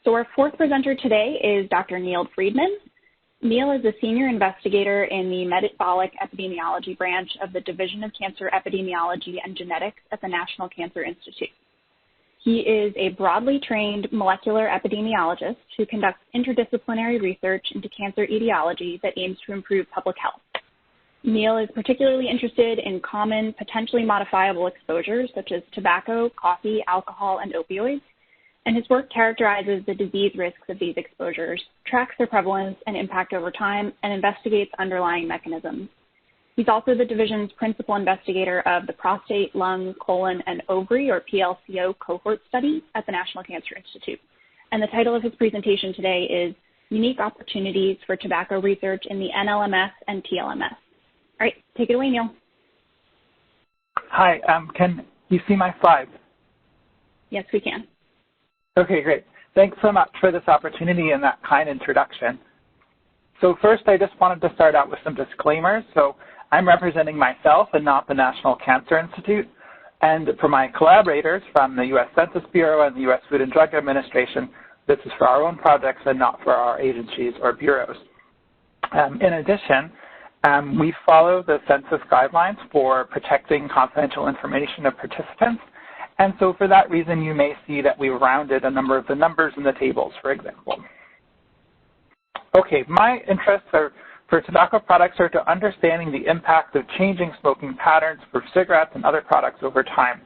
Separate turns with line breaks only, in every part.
So our fourth presenter today is Dr. Neil Friedman. Neil is a senior investigator in the metabolic epidemiology branch of the Division of Cancer Epidemiology and Genetics at the National Cancer Institute. He is a broadly trained molecular epidemiologist who conducts interdisciplinary research into cancer etiology that aims to improve public health. Neil is particularly interested in common, potentially modifiable exposures such as tobacco, coffee, alcohol, and opioids, and his work characterizes the disease risks of these exposures, tracks their prevalence and impact over time, and investigates underlying mechanisms. He's also the division's principal investigator of the prostate, lung, colon, and ovary, or PLCO, cohort study at the National Cancer Institute. And the title of his presentation today is Unique Opportunities for Tobacco Research in the NLMS and TLMS. All right, take it away, Neil.
Hi, can you see my slides?
Yes, we can.
Okay, great. Thanks so much for this opportunity and that kind introduction. So first, I just wanted to start out with some disclaimers. So I'm representing myself and not the National Cancer Institute. And for my collaborators from the U.S. Census Bureau and the U.S. Food and Drug Administration, this is for our own projects and not for our agencies or bureaus. In addition, we follow the census guidelines for protecting confidential information of participants. And so for that reason, you may see that we rounded a number of the numbers in the tables, for example. Okay, my interests for tobacco products are to understanding the impact of changing smoking patterns for cigarettes and other products over time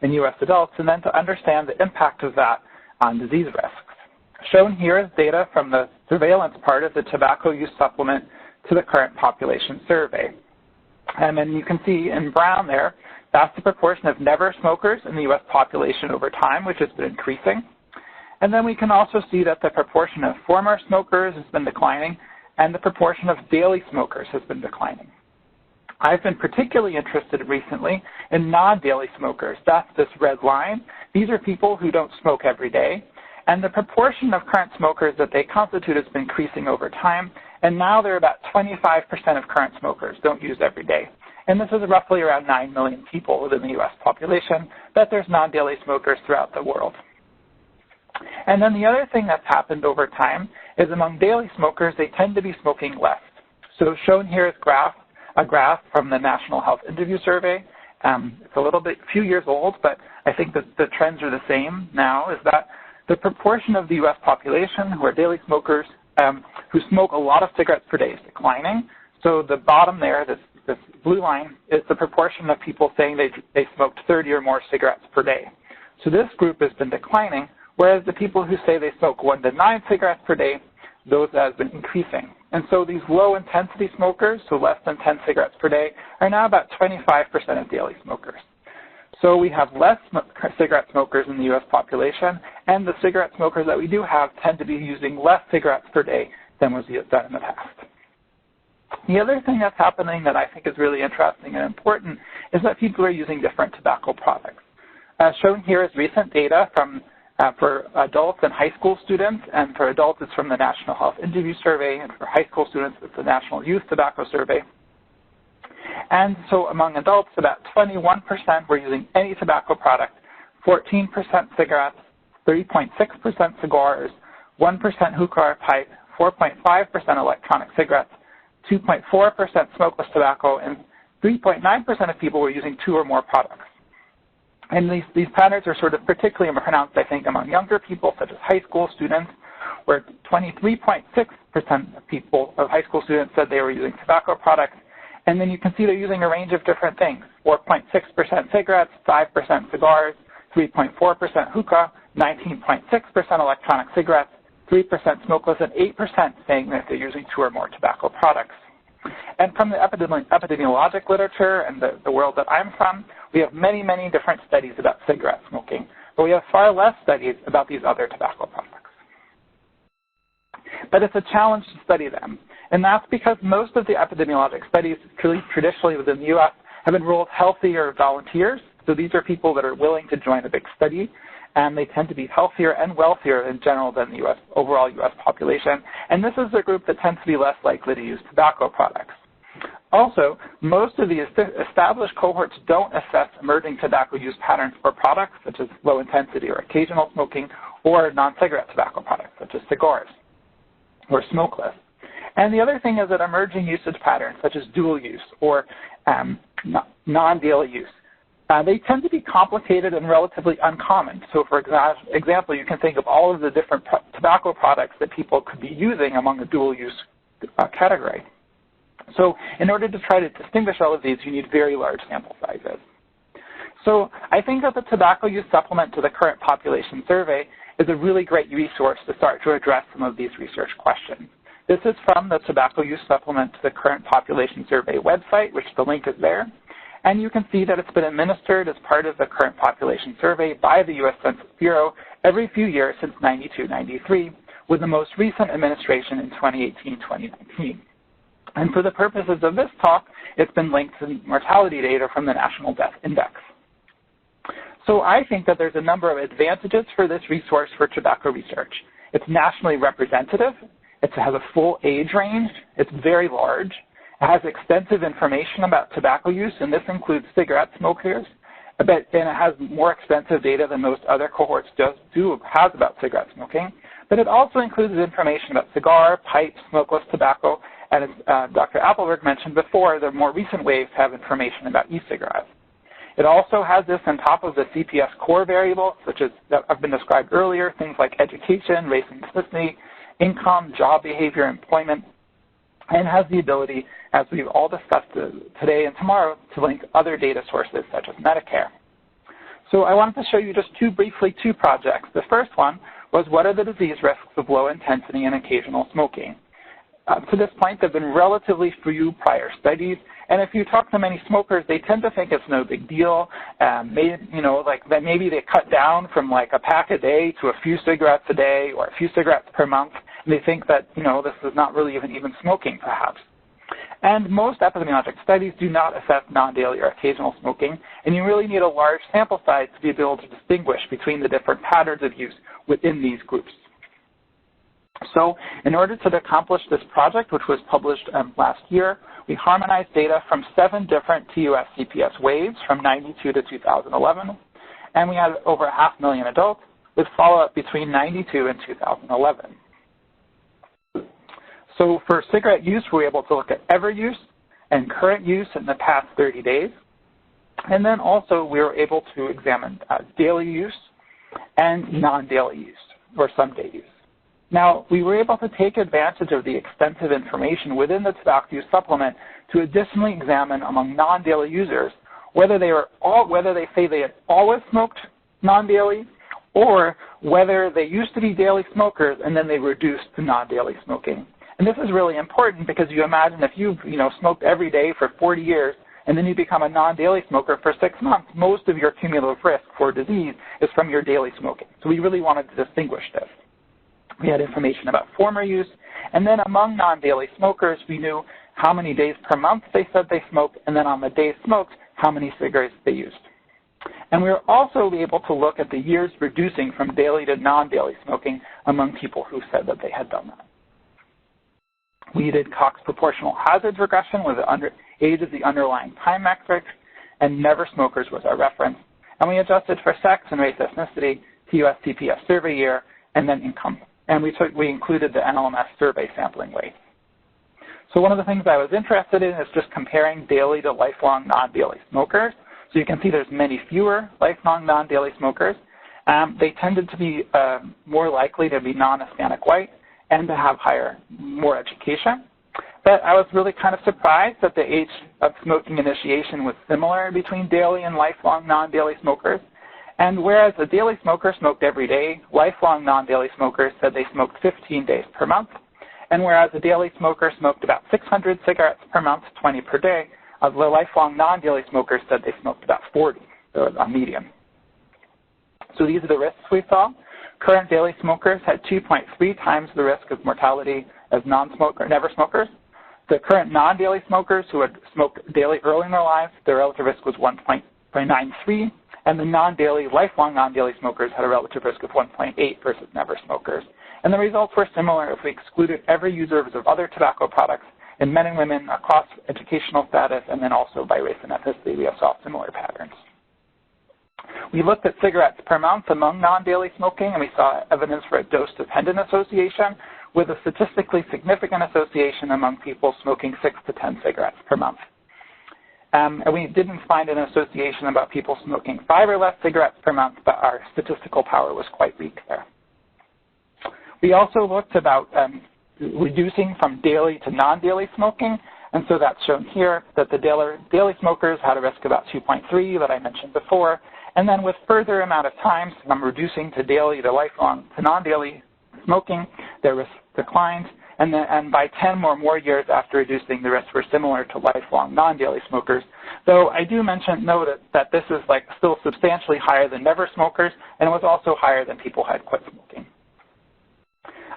in U.S. adults, and then to understand the impact of that on disease risks. Shown here is data from the surveillance part of the tobacco use supplement to the current population survey. And you can see in brown there, that's the proportion of never smokers in the U.S. population over time, which has been increasing. And then we can also see that the proportion of former smokers has been declining, and the proportion of daily smokers has been declining. I've been particularly interested recently in non-daily smokers. That's this red line. These are people who don't smoke every day. And the proportion of current smokers that they constitute has been increasing over time. And now they're about 25% of current smokers don't use every day. And this is roughly around 9 million people within the U.S. population, but there's non-daily smokers throughout the world. And then the other thing that's happened over time is among daily smokers, they tend to be smoking less. So shown here is a graph from the National Health Interview Survey. It's a few years old, but I think that the trends are the same now, is that the proportion of the U.S. population who are daily smokers who smoke a lot of cigarettes per day is declining. So the bottom there, this blue line, is the proportion of people saying they smoked 30 or more cigarettes per day. So this group has been declining, whereas the people who say they smoke 1 to 9 cigarettes per day, those have been increasing. And so these low-intensity smokers, so less than 10 cigarettes per day, are now about 25% of daily smokers. So we have less cigarette smokers in the U.S. population, and the cigarette smokers that we do have tend to be using less cigarettes per day than was done in the past. The other thing that's happening that I think is really interesting and important is that people are using different tobacco products. Shown here is recent data for adults and high school students, and for adults it's from the National Health Interview Survey, and for high school students it's the National Youth Tobacco Survey. And so among adults, about 21% were using any tobacco product, 14% cigarettes, 3.6% cigars, 1% hookah or pipe, 4.5% electronic cigarettes, 2.4% smokeless tobacco, and 3.9% of people were using 2 or more products. And these patterns are sort of particularly pronounced, I think, among younger people, such as high school students, where 23.6% of high school students said they were using tobacco products. And then you can see they're using a range of different things, 4.6% cigarettes, 5% cigars, 3.4% hookah, 19.6% electronic cigarettes, 3% smokeless, and 8% saying that they're using 2 or more tobacco products. And from the epidemiologic literature and the world that I'm from, we have many, many different studies about cigarette smoking, but we have far less studies about these other tobacco products. But it's a challenge to study them, and that's because most of the epidemiologic studies traditionally within the U.S. have enrolled healthier volunteers, so these are people that are willing to join a big study, and they tend to be healthier and wealthier in general than the overall U.S. population. And this is a group that tends to be less likely to use tobacco products. Also, most of the established cohorts don't assess emerging tobacco use patterns for products such as low intensity or occasional smoking or non-cigarette tobacco products. such as cigars or smokeless. And the other thing is that emerging usage patterns, such as dual use or non-daily use, they tend to be complicated and relatively uncommon. So for example, you can think of all of the different tobacco products that people could be using among the dual use category. So in order to try to distinguish all of these, you need very large sample sizes. So I think that the tobacco use supplement to the current population survey is a really great resource to start to address some of these research questions. This is from the tobacco use supplement to the current population survey website, which the link is there. And you can see that it's been administered as part of the current population survey by the U.S. Census Bureau every few years since 92-93, with the most recent administration in 2018-2019. And for the purposes of this talk, it's been linked to mortality data from the National Death Index. So I think that there's a number of advantages for this resource for tobacco research. It's nationally representative. It has a full age range. It's very large. It has extensive information about tobacco use, and this includes cigarette smokers. And it has more extensive data than most other cohorts has about cigarette smoking. But it also includes information about cigar, pipe, smokeless tobacco, and as Dr. Appelberg mentioned before, the more recent waves have information about e-cigarettes. It also has this on top of the CPS core variables, such as that have been described earlier, things like education, race and ethnicity, income, job behavior, employment, and has the ability, as we've all discussed today and tomorrow, to link other data sources such as Medicare. So I wanted to show you just briefly two projects. The first one was what are the disease risks of low intensity and occasional smoking? To this point, there have been relatively few prior studies, and if you talk to many smokers, they tend to think it's no big deal. Maybe they cut down from like a pack a day to a few cigarettes a day or a few cigarettes per month, and they think that, this is not really even smoking, perhaps. And most epidemiologic studies do not assess non-daily or occasional smoking, and you really need a large sample size to be able to distinguish between the different patterns of use within these groups. So in order to accomplish this project, which was published last year, we harmonized data from 7 different TUS CPS waves from 92 to 2011, and we had over 500,000 adults with follow-up between 92 and 2011. So for cigarette use, we were able to look at ever use and current use in the past 30 days. And then also we were able to examine daily use and non-daily use, or some day use. Now, we were able to take advantage of the extensive information within the tobacco use supplement to additionally examine among non-daily users whether they say they had always smoked non-daily or whether they used to be daily smokers and then they reduced to non-daily smoking. And this is really important because you imagine if you've smoked every day for 40 years and then you become a non-daily smoker for 6 months, most of your cumulative risk for disease is from your daily smoking. So we really wanted to distinguish this. We had information about former use, and then among non-daily smokers, we knew how many days per month they said they smoked, and then on the days smoked, how many cigarettes they used. And we were also able to look at the years reducing from daily to non-daily smoking among people who said that they had done that. We did Cox proportional hazards regression with the age of the underlying time metric, and never smokers was our reference. And we adjusted for sex and race ethnicity, TUS CPS survey year, and then income. And we included the NLMS survey sampling weight. So one of the things I was interested in is just comparing daily to lifelong non-daily smokers. So you can see there's many fewer lifelong non-daily smokers. They tended to be more likely to be non-Hispanic white and to have more education. But I was really kind of surprised that the age of smoking initiation was similar between daily and lifelong non-daily smokers. And whereas a daily smoker smoked every day, lifelong non-daily smokers said they smoked 15 days per month. And whereas a daily smoker smoked about 600 cigarettes per month, 20 per day, the lifelong non-daily smokers said they smoked about 40, on median. So these are the risks we saw. Current daily smokers had 2.3 times the risk of mortality as never smokers. The current non-daily smokers who had smoked daily early in their lives, their relative risk was 1.93. And the lifelong non-daily smokers had a relative risk of 1.8 versus never smokers. And the results were similar if we excluded every user of other tobacco products in men and women across educational status and then also by race and ethnicity. We saw similar patterns. We looked at cigarettes per month among non-daily smoking, and we saw evidence for a dose-dependent association with a statistically significant association among people smoking 6 to 10 cigarettes per month. And we didn't find an association about people smoking 5 or less cigarettes per month, but our statistical power was quite weak there. We also looked about reducing from daily to non-daily smoking, and so that's shown here that the daily smokers had a risk of about 2.3 that I mentioned before, and then with further amount of time from reducing to daily to lifelong to non-daily smoking, their risk declined, and by 10 or more years after reducing, the risks were similar to lifelong non-daily smokers. Though I do note that this is still substantially higher than never smokers, and it was also higher than people who had quit smoking.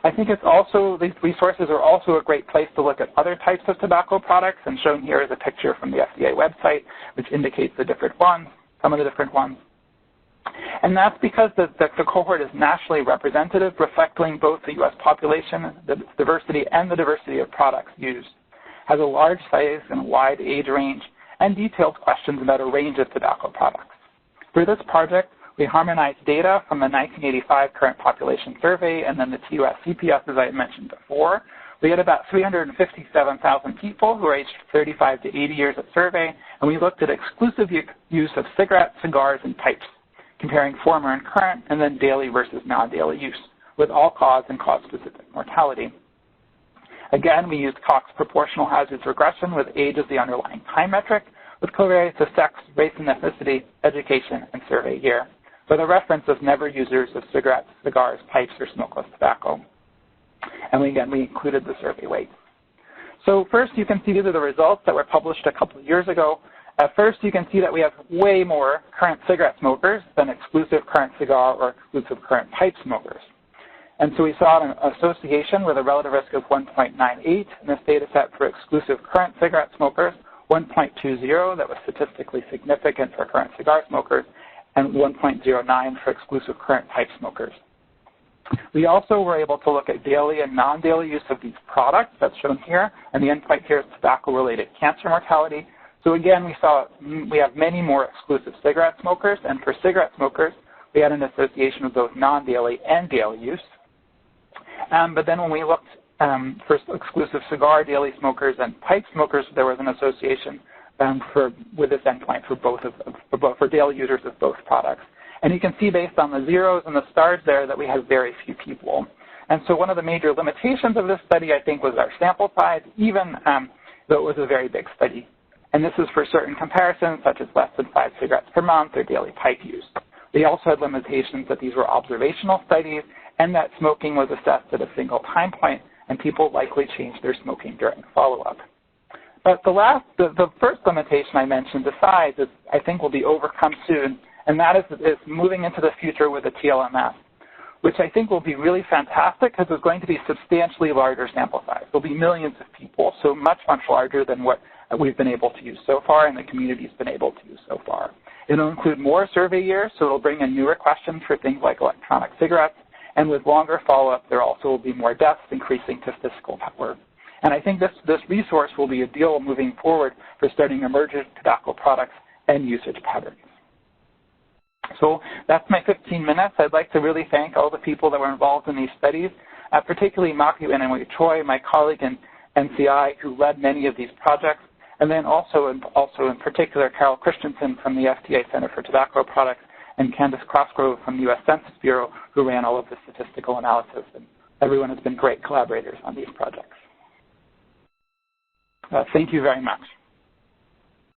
I think these resources are also a great place to look at other types of tobacco products, and shown here is a picture from the FDA website, which indicates some of the different ones. And that's because the cohort is nationally representative, reflecting both the U.S. population, the diversity, and the diversity of products used. Has a large size and a wide age range, and detailed questions about a range of tobacco products. For this project, we harmonized data from the 1985 current population survey and then the TUS CPS, as I had mentioned before. We had about 357,000 people who were aged 35 to 80 years at survey, and we looked at exclusive use of cigarettes, cigars, and pipes, comparing former and current, and then daily versus non-daily use, with all-cause and cause-specific mortality. Again, we used Cox proportional hazards regression with age as the underlying time metric, with covariates of sex, race and ethnicity, education, and survey year, with a reference of never users of cigarettes, cigars, pipes, or smokeless tobacco. And we included the survey weight. So first, you can see these are the results that were published a couple of years ago. At first, you can see that we have way more current cigarette smokers than exclusive current cigar or exclusive current pipe smokers. And so we saw an association with a relative risk of 1.98 in this data set for exclusive current cigarette smokers, 1.20 that was statistically significant for current cigar smokers, and 1.09 for exclusive current pipe smokers. We also were able to look at daily and non-daily use of these products, that's shown here, and the endpoint here is tobacco-related cancer mortality. So again, we have many more exclusive cigarette smokers, and for cigarette smokers, we had an association of both non-daily and daily use. But then when we looked for exclusive cigar daily smokers and pipe smokers, there was an association with this endpoint for daily users of both products. And you can see based on the zeros and the stars there that we have very few people. And so one of the major limitations of this study, I think, was our sample size, even though it was a very big study. And this is for certain comparisons, such as less than 5 cigarettes per month or daily pipe use. We also had limitations that these were observational studies and that smoking was assessed at a single time point, and people likely changed their smoking during follow-up. But the first limitation I mentioned, the size, I think will be overcome soon, and that is moving into the future with a TLMS, which I think will be really fantastic because it's going to be substantially larger sample size. There'll be millions of people, so much, much larger than what we've been able to use so far and the community's been able to use so far. It'll include more survey years, so it'll bring in newer questions for things like electronic cigarettes, and with longer follow-up, there also will be more deaths, increasing statistical power. And I think this resource will be ideal moving forward for studying emergent tobacco products and usage patterns. So that's my 15 minutes. I'd like to really thank all the people that were involved in these studies, particularly Maki and Choi, my colleague in NCI, who led many of these projects, and then also in particular Carol Christensen from the FDA Center for Tobacco Products, and Candace Crossgrove from the U.S. Census Bureau, who ran all of the statistical analysis. And everyone has been great collaborators on these projects. Thank you very much.